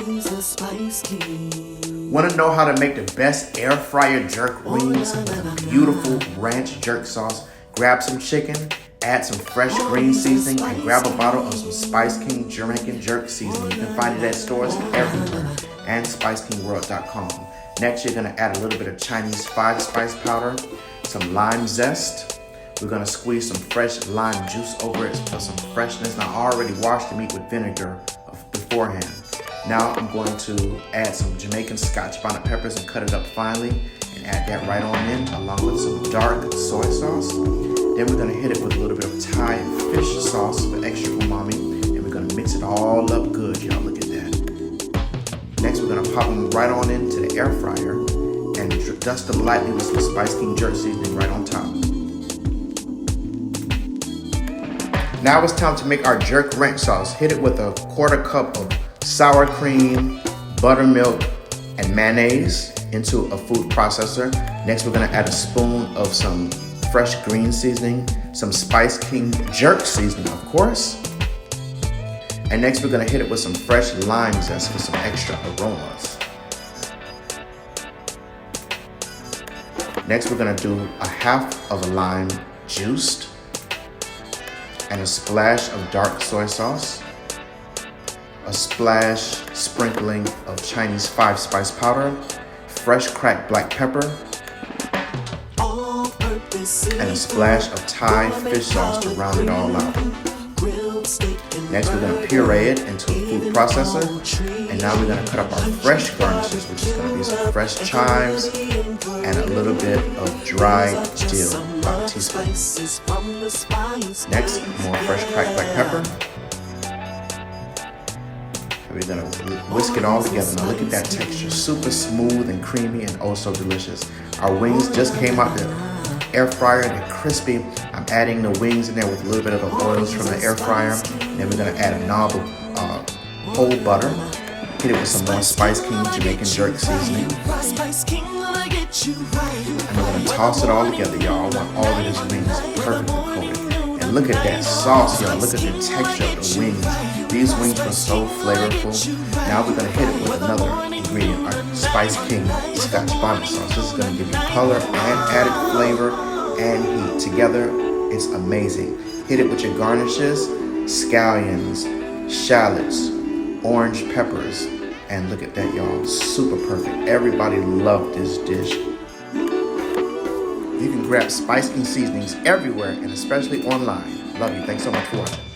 He's the Spice King. Want to know how to make the best air fryer jerk wings with a beautiful ranch jerk sauce? Grab some chicken, add some fresh green seasoning, and grab a bottle of some Spiceking Jamaican jerk seasoning. You can find it at stores everywhere and SpiceKingWorld.com. Next, you're going to add a little bit of Chinese 5-spice powder, some lime zest. We're going to squeeze some fresh lime juice over it for some freshness. Now, I already washed the meat with vinegar beforehand. Now, I'm going to add some Jamaican Scotch bonnet peppers and cut it up finely and add that right on in along with some dark soy sauce. Then we're going to hit it with a little bit of Thai fish sauce for extra umami, and we're going to mix it all up good, y'all. Look at that. Next, we're going to pop them right on into the air fryer and dust them lightly with some Spiceking jerk seasoning right on top. Now it's time to make our jerk ranch sauce. Hit it with a 1/4 cup of sour cream, buttermilk, and mayonnaise into a food processor. Next, we're going to add a spoon of some fresh green seasoning, some Spiceking jerk seasoning, of course. And next, we're going to hit it with some fresh lime zest for some extra aromas. Next, we're going to do a 1/2 of a lime juiced, and a splash of dark soy sauce, a sprinkling of Chinese 5-spice powder, fresh cracked black pepper, and a splash of Thai fish sauce to round it all out. Next, we're going to puree it into a food processor, and now we're going to cut up our fresh garnishes, which is going to be some fresh chives and a little bit of dried dill, about a teaspoon. Next, more fresh cracked black pepper. And we're going to whisk it all together. Now look at that texture, super smooth and creamy and oh so delicious. Our wings just came out the air fryer, they're crispy. I'm adding the wings in there with a little bit of the oils from the air fryer. Then we're going to add a knob of whole butter. Hit it with some more Spiceking Jamaican jerk seasoning. And we're going to toss it all together, y'all. I want all of these wings perfectly coated. And look at that sauce, y'all. Look at the texture of the wings. These wings were so flavorful. Now we're going to hit it with another ingredient, our Spiceking Scotch bonnet sauce. This is going to give you color and added flavor and heat. Together, it's amazing. Hit it with your garnishes, scallions, shallots, orange peppers, and look at that, y'all. Super perfect. Everybody loved this dish. You can grab Spiceking seasonings everywhere and especially online. Love you. Thanks so much for watching.